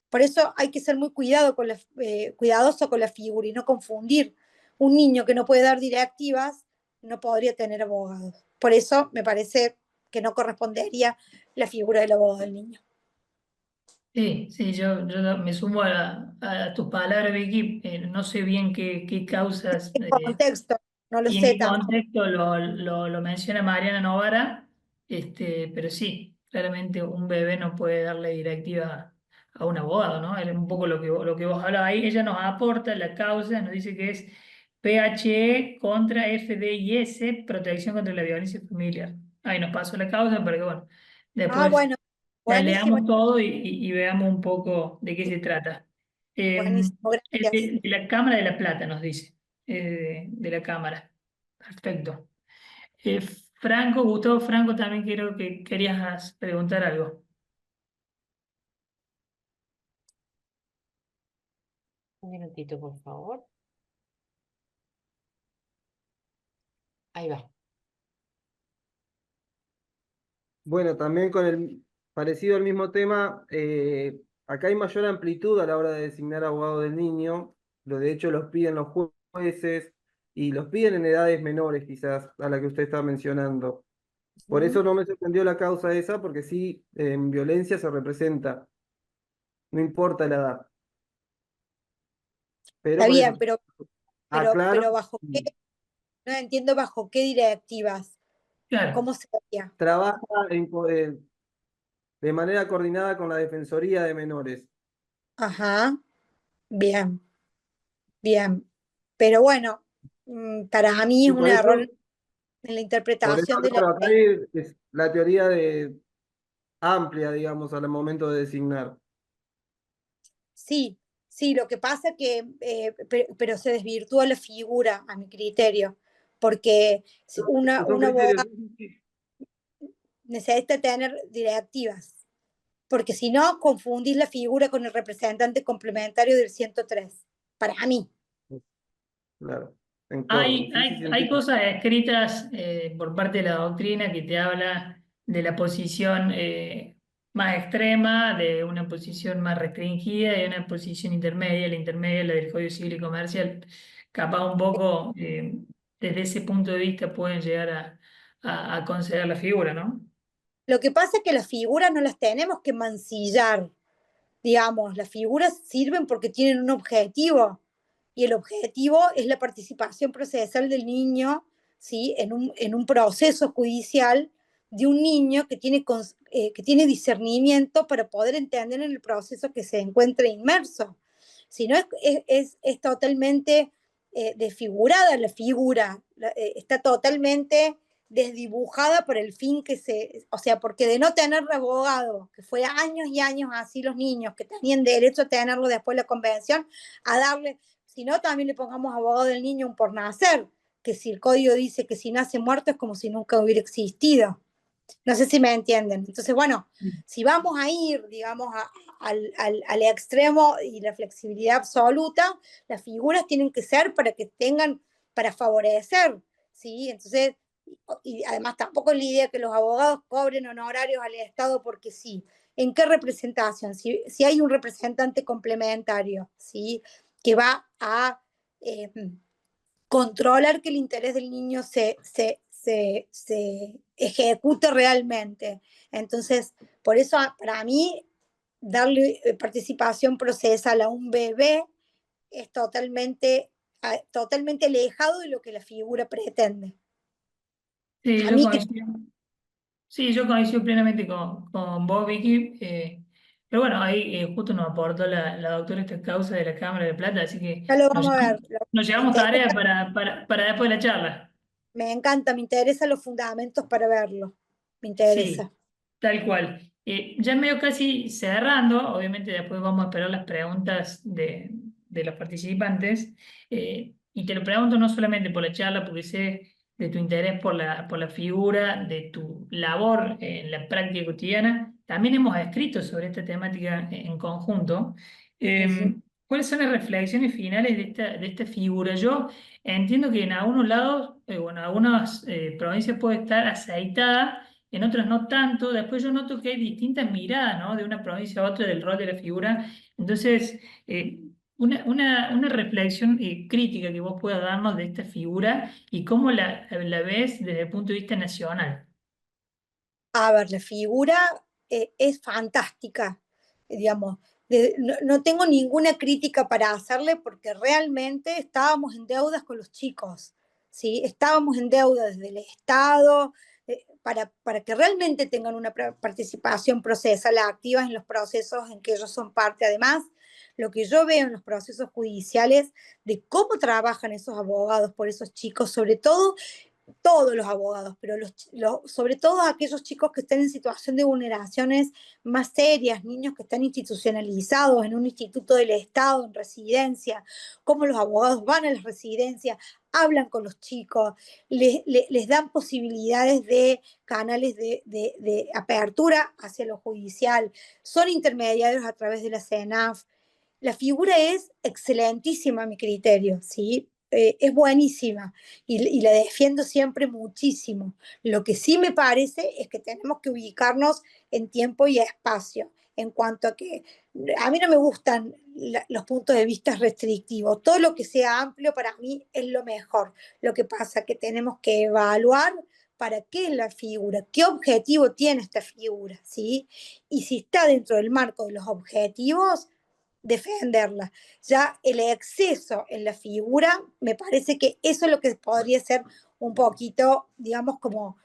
S3: Por eso hay que ser muy cuidadoso con la figura y no confundir. Un niño que no puede dar directivas no podría tener abogados. Por eso me parece que no correspondería la figura del abogado del niño.
S2: Sí, sí, yo me sumo a tus palabras, Vicky. No sé bien qué causas
S3: En contexto, no lo
S2: y en
S3: sé
S2: qué
S3: tampoco.
S2: contexto lo menciona Mariana Novara, pero sí, claramente un bebé no puede darle directiva a un abogado, ¿no? Es un poco lo que vos hablabas ahí. Ella nos aporta la causa, nos dice que es PHE contra FDIS, protección contra la violencia familiar. Ahí nos pasó la causa para que, bueno,
S3: Ah,
S2: después
S3: bueno,
S2: la
S3: buenísimo,
S2: leamos todo y veamos un poco de qué se trata.
S3: buenísimo, gracias.
S2: De la Cámara de la Plata nos dice, de la Cámara. Perfecto. Eh, Franco, Gustavo Franco, también quiero que querías preguntar algo.
S1: Un minutito, por favor. Ahí va.
S4: Bueno, también con el parecido al mismo tema, acá hay mayor amplitud a la hora de designar abogado del niño. De hecho, los piden los jueces y los piden en edades menores, quizás, a la que usted está mencionando. Por
S1: ¿Mm?
S4: eso no me sorprendió la causa esa, porque sí, en violencia se representa, no importa la edad. Pero
S3: Está
S4: por eso
S3: bien, pero
S4: aclaro,
S3: bajo qué, no entiendo bajo qué directivas,
S2: Claro,
S3: cómo sería.
S4: trabaja de manera coordinada con la Defensoría de Menores.
S3: Ajá, bien, bien. Pero bueno, para mí es
S4: Y
S3: un error en la
S4: por eso,
S3: interpretación de la
S4: claro, acá
S3: ley.
S4: es la teoría amplia, digamos, al momento de designar.
S3: Sí, sí, lo que pasa que, pero se desvirtúa la figura, a mi criterio, porque si
S4: Son
S3: una
S4: criterios.
S3: abogada necesita tener directivas, porque si no, confundís la figura con el representante complementario del 103, para mí.
S4: Claro, en corto. Sí, sí, se
S2: hay
S4: entiende.
S2: cosas escritas por parte de la doctrina que te habla de la posición más extrema, de una posición más restringida y una posición intermedia. La intermedia, la del Código Civil y Comercial, capaz un poco desde ese punto de vista pueden llegar a conceder la figura, ¿no?
S3: Lo que pasa es que las figuras no las tenemos que mancillar, digamos, las figuras sirven porque tienen un objetivo. y el objetivo es la participación procesal del niño, ¿sí? En un proceso judicial de un niño que tiene discernimiento para poder entender en el proceso que se encuentra inmerso. Si no, es totalmente desfigurada la figura, está totalmente desdibujada por el fin o sea, porque de no tener abogado, que fue años y años así los niños, que tenían derecho a tenerlo después de la convención, a darle, si no, también le pongamos abogado del niño por nacer, que si el código dice que si nace muerto es como si nunca hubiera existido. No sé si me entienden. Entonces, bueno, si vamos a ir, digamos, al extremo y la flexibilidad absoluta, las figuras tienen que ser para que tengan, para favorecer, ¿sí? Entonces, y además tampoco es la idea que los abogados cobren honorarios al Estado porque sí. ¿En qué representación? Si hay un representante complementario, ¿sí? Que va a controlar que el interés del niño se ejecute realmente. Entonces, por eso para mí, darle participación procesal a un bebé es totalmente alejado de lo que la figura pretende.
S2: Sí,
S3: A
S2: yo
S3: mí que
S2: coincido. Sí, yo coincido plenamente con vos, Vicky. Pero bueno, ahí justo nos aportó la doctora esta causa de la Cámara de Plata, así
S3: ya
S2: que
S3: lo vamos a ver.
S2: nos
S3: Me
S2: llevamos
S3: interesa,
S2: tarea para después de la charla.
S3: me encanta, me interesan los fundamentos para verlo. Me
S2: Sí,
S3: interesa.
S2: tal cual. Ya medio casi cerrando, obviamente después vamos a esperar las preguntas de los participantes. Y te lo pregunto no solamente por la charla, porque sé de tu interés por la figura, de tu labor en la práctica cotidiana. También hemos escrito sobre esta temática en conjunto.
S3: Ujú.
S2: ¿Cuáles son las reflexiones finales de esta figura? Yo entiendo que en algunos lados, o en algunas provincias puede estar aceitada, en otras no tanto. Después yo noto que hay distintas miradas, ¿no? De una provincia a otra del rol de la figura. Entonces, una reflexión crítica que vos puedas darnos de esta figura y cómo la ves desde el punto de vista nacional.
S3: A ver, la figura es fantástica, digamos. No tengo ninguna crítica para hacerle porque realmente estábamos en deudas con los chicos, ¿sí? Estábamos en deuda desde el Estado para que realmente tengan una participación procesal activa en los procesos en que ellos son parte. Además, lo que yo veo en los procesos judiciales de cómo trabajan esos abogados por esos chicos, sobre todo todos los abogados, pero sobre todo aquellos chicos que están en situación de vulneraciones más serias, niños que están institucionalizados en un instituto del Estado, en residencia, cómo los abogados van a las residencias, hablan con los chicos, les dan posibilidades de canales de apertura hacia lo judicial, son intermediarios a través de la CENAF. La figura es excelentísima a mi criterio, ¿sí? Es buenísima y la defiendo siempre muchísimo. Lo que sí me parece es que tenemos que ubicarnos en tiempo y espacio, en cuanto a que a mí no me gustan los puntos de vista restrictivos. Todo lo que sea amplio para mí es lo mejor. Lo que pasa es que tenemos que evaluar para qué es la figura, qué objetivo tiene esta figura, ¿sí? Y si está dentro del marco de los objetivos, defenderla. Ya el exceso en la figura, me parece que eso es lo que podría ser un poquito, digamos, como,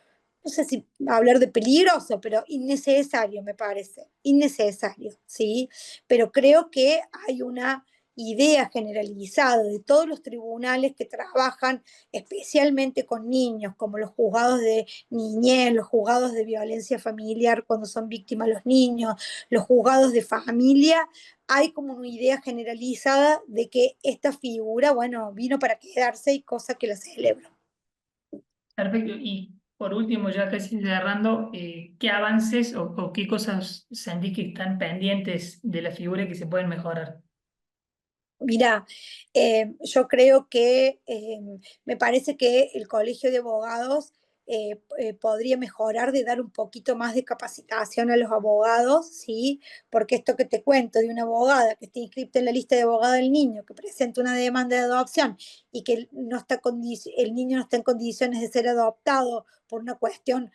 S3: no sé si hablar de peligroso, pero innecesario, me parece, innecesario, ¿sí? Pero creo que hay una idea generalizada de todos los tribunales que trabajan especialmente con niños, como los juzgados de niñez, los juzgados de violencia familiar cuando son víctimas los niños, los juzgados de familia, hay como una idea generalizada de que esta figura, bueno, vino para quedarse y cosa que la celebro.
S2: Perfecto. Y por último, ya casi cerrando, ¿qué avances o qué cosas sentís que están pendientes de la figura que se pueden mejorar?
S3: Mira, yo creo que me parece que el Colegio de Abogados podría mejorar de dar un poquito más de capacitación a los abogados, ¿sí? Porque esto que te cuento de una abogada que está inscrita en la lista de abogados del niño, que presenta una demanda de adopción y que no está el niño no está en condiciones de ser adoptado por una cuestión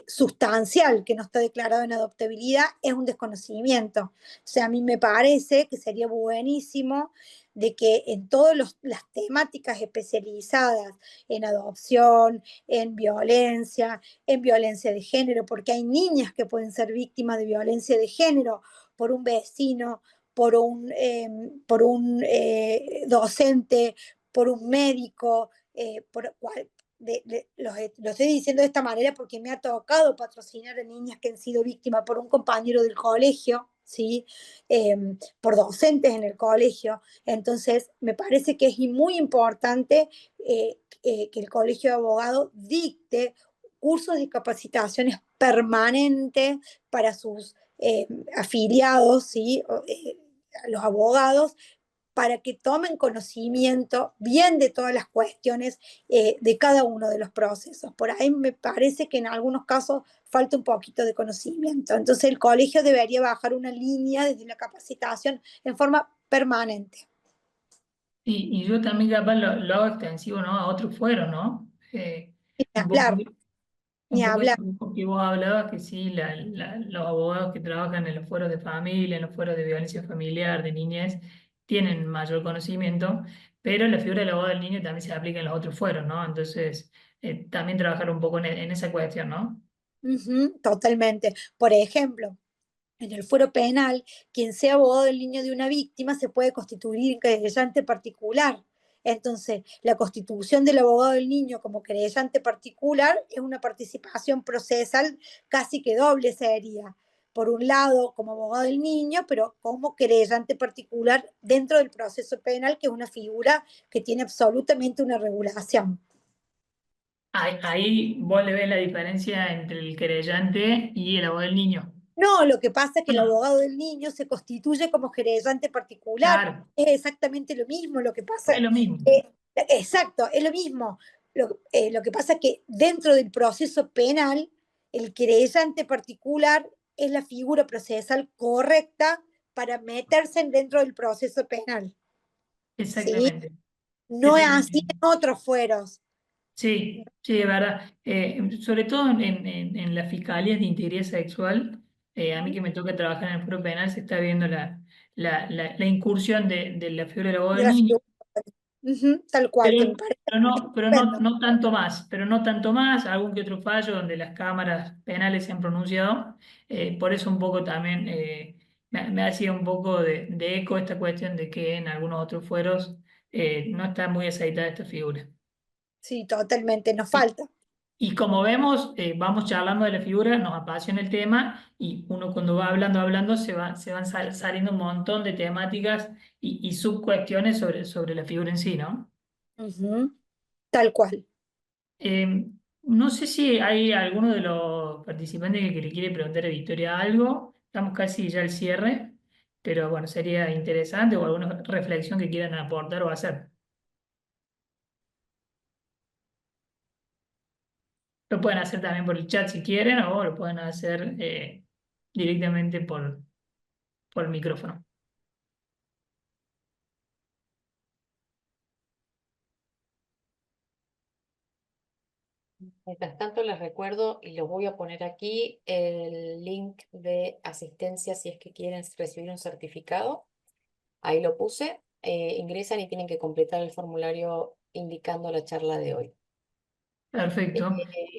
S3: sustancial que no está declarado en adoptabilidad es un desconocimiento. O sea, a mí me parece que sería buenísimo de que en todas las temáticas especializadas en adopción, en violencia de género, porque hay niñas que pueden ser víctimas de violencia de género por un vecino, por un docente, por un médico, lo estoy diciendo de esta manera porque me ha tocado patrocinar a niñas que han sido víctimas por un compañero del colegio, ¿sí? Por docentes en el colegio. Entonces, me parece que es muy importante que el Colegio de Abogados dicte cursos de capacitaciones permanentes para sus afiliados, ¿sí? Los abogados, para que tomen conocimiento bien de todas las cuestiones de cada uno de los procesos. Por ahí me parece que en algunos casos falta un poquito de conocimiento. Entonces el colegio debería bajar una línea desde la capacitación en forma permanente.
S2: Y yo también capaz lo hago extensivo, ¿no? A otros fueros, ¿no?
S3: Ni
S2: Un poco,
S3: hablar,
S2: un
S3: ni
S2: poco
S3: hablar.
S2: eso que vos hablabas, que sí, los abogados que trabajan en los fueros de familia, en los fueros de violencia familiar, de niñez, tienen mayor conocimiento, pero la figura del abogado del niño también se aplica en los otros fueros, ¿no? Entonces, también trabajar un poco en esa cuestión, ¿no?
S3: Totalmente. Por ejemplo, en el fuero penal, quien sea abogado del niño de una víctima se puede constituir en querellante particular. Entonces, la constitución del abogado del niño como querellante particular es una participación procesal casi que doble sería. Por un lado, como abogado del niño, pero como querellante particular dentro del proceso penal, que es una figura que tiene absolutamente una regulación.
S2: Ahí vos le ves la diferencia entre el querellante y el abogado del niño.
S3: No, lo que pasa es que el
S2: No,
S3: abogado del niño se constituye como querellante particular.
S2: claro,
S3: Es exactamente lo mismo. Lo que pasa,
S2: es lo mismo.
S3: exacto, es lo mismo. Lo que pasa es que dentro del proceso penal, el querellante particular es la figura procesal correcta para meterse dentro del proceso penal. ¿Sí?
S2: Exactamente.
S3: No es así
S2: Exactamente.
S3: en otros fueros.
S2: Sí, sí, es verdad. Sobre todo en las fiscalías de integridad sexual, a mí que me toca trabajar en el foro penal, se está viendo la incursión de la figura del abogado
S3: De
S2: del
S3: la
S2: niño,
S3: figura, tal cual, que me parece
S2: pero
S3: estupendo.
S2: no tanto más, pero no tanto más, algún que otro fallo donde las cámaras penales se han pronunciado. Por eso un poco también me hacía un poco de eco esta cuestión de que en algunos otros fueros no está muy aceitada esta figura.
S3: Sí, totalmente, nos falta.
S2: Y como vemos, vamos charlando de la figura, nos apasiona el tema y uno cuando va hablando, se van saliendo un montón de temáticas y subcuestiones sobre la figura en sí, ¿no?
S3: Ujú, tal cual.
S2: Eh, no sé si hay alguno de los participantes que le quiere preguntar a Victoria algo, estamos casi ya al cierre, pero bueno, sería interesante o alguna reflexión que quieran aportar o hacer. Lo pueden hacer también por el chat si quieren o lo pueden hacer directamente por el micrófono.
S1: Mientras tanto, les recuerdo, y lo voy a poner aquí, el link de asistencia si es que quieren recibir un certificado. Ahí lo puse. Ingresan y tienen que completar el formulario indicando la charla de hoy.
S2: Perfecto.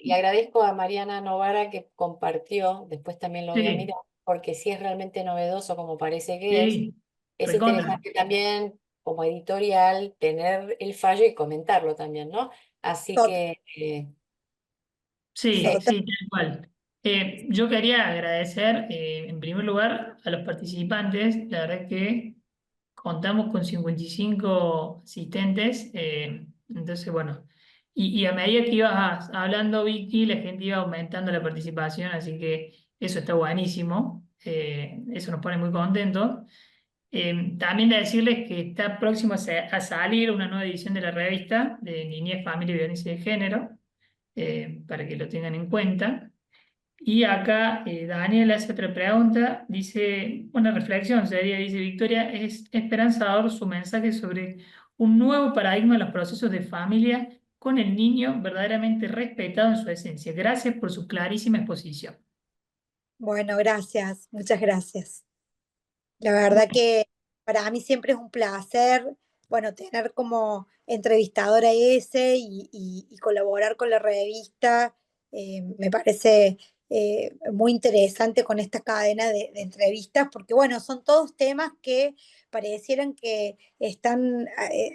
S1: Le agradezco a Mariana Novara que compartió, después también lo voy a
S2: Sí,
S1: mirar, porque si es realmente novedoso como parece que
S2: sí,
S1: es
S2: recontra.
S1: interesante también como editorial tener el fallo y comentarlo también, ¿no? Así
S3: Tot-
S1: que
S2: Sí,
S3: Total.
S2: sí, tal cual. Yo quería agradecer en primer lugar a los participantes. La verdad que contamos con 55 asistentes. Entonces, bueno, y a medida que ibas hablando, Vicky, la gente iba aumentando la participación, así que eso está buenísimo. Eso nos pone muy contentos. También de decirles que está próximo a salir una nueva edición de la revista de Niñez, Familia y Violencia de Género, para que lo tengan en cuenta. Y acá Daniel hace otra pregunta, dice, una reflexión sería, dice Victoria, es esperanzador su mensaje sobre un nuevo paradigma en los procesos de familia con el niño verdaderamente respetado en su esencia. Gracias por su clarísima exposición.
S3: Bueno, gracias, muchas gracias. La verdad que para mí siempre es un placer, bueno, tener como entrevistadora ese y colaborar con la revista. Me parece muy interesante con esta cadena de entrevistas, porque bueno, son todos temas que parecieran que están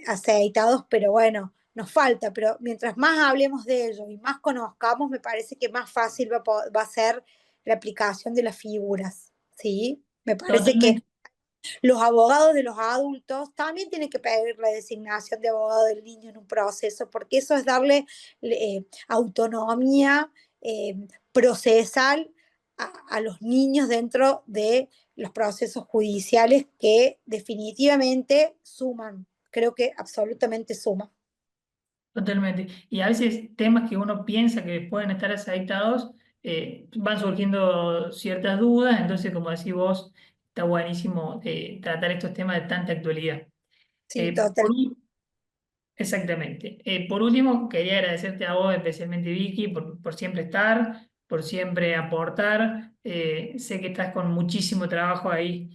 S3: aceitados, pero bueno, nos falta, pero mientras más hablemos de ello y más conozcamos, me parece que más fácil va a ser la aplicación de las figuras, ¿sí? Me parece que
S2: Totalmente.
S3: los abogados de los adultos también tienen que pedir la designación de abogado del niño en un proceso, porque eso es darle autonomía procesal a los niños dentro de los procesos judiciales que definitivamente suman, creo que absolutamente suman.
S2: Totalmente. Y a veces temas que uno piensa que pueden estar aceitados, van surgiendo ciertas dudas, entonces como decís vos, está buenísimo tratar estos temas de tanta actualidad.
S3: Sí,
S2: Eh, por,
S3: total.
S2: ul- Exactamente. Por último, quería agradecerte a vos, especialmente Vicky, por siempre estar, por siempre aportar. Sé que estás con muchísimo trabajo ahí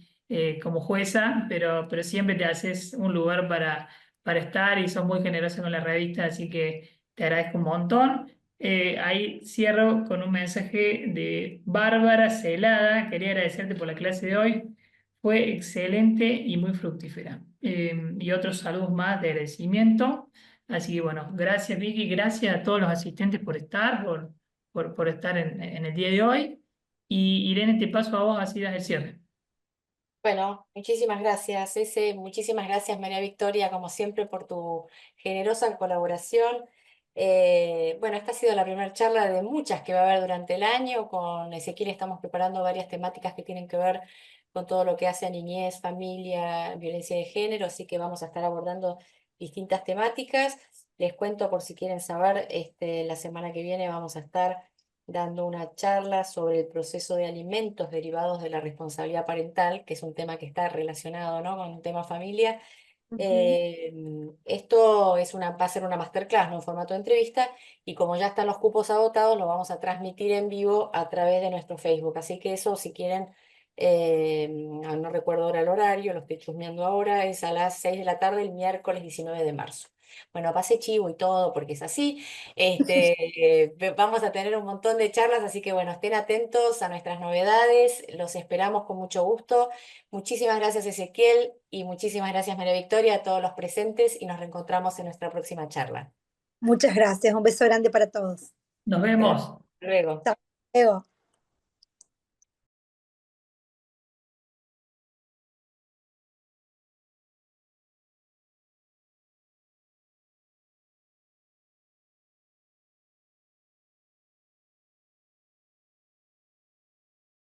S2: como jueza, pero siempre te haces un lugar para estar y sos muy generosa con la revista, así que te agradezco un montón. Ahí cierro con un mensaje de Bárbara Celada. Quería agradecerte por la clase de hoy. Fue excelente y muy fructífera. Y otros saludos más de agradecimiento. Así que bueno, gracias Vicky, gracias a todos los asistentes por estar, por estar en el día de hoy. Y Irene, te paso a vos, así das el cierre.
S1: Bueno, muchísimas gracias, Ese. Muchísimas gracias, María Victoria, como siempre, por tu generosa colaboración. Bueno, esta ha sido la primera charla de muchas que va a haber durante el año. Con Ezequiel estamos preparando varias temáticas que tienen que ver con todo lo que hace a niñez, familia, violencia de género, así que vamos a estar abordando distintas temáticas. Les cuento por si quieren saber, la semana que viene vamos a estar dando una charla sobre el proceso de alimentos derivados de la responsabilidad parental, que es un tema que está relacionado, ¿no?, con el tema familia.
S3: Ujú.
S1: Esto va a ser una masterclass, no en formato de entrevista, y como ya están los cupos agotados, lo vamos a transmitir en vivo a través de nuestro Facebook. Así que eso, si quieren, no recuerdo ahora el horario, lo estoy chusmeando ahora, es a las 6 de la tarde, el miércoles 19 de marzo. Bueno, pasé chivo y todo porque es así. Vamos a tener un montón de charlas, así que bueno, estén atentos a nuestras novedades, los esperamos con mucho gusto. Muchísimas gracias, Ezequiel, y muchísimas gracias, María Victoria, a todos los presentes, y nos reencontramos en nuestra próxima charla.
S3: Muchas gracias, un beso grande para todos.
S2: Nos
S1: Hasta
S2: vemos.
S1: luego.
S3: Hasta luego.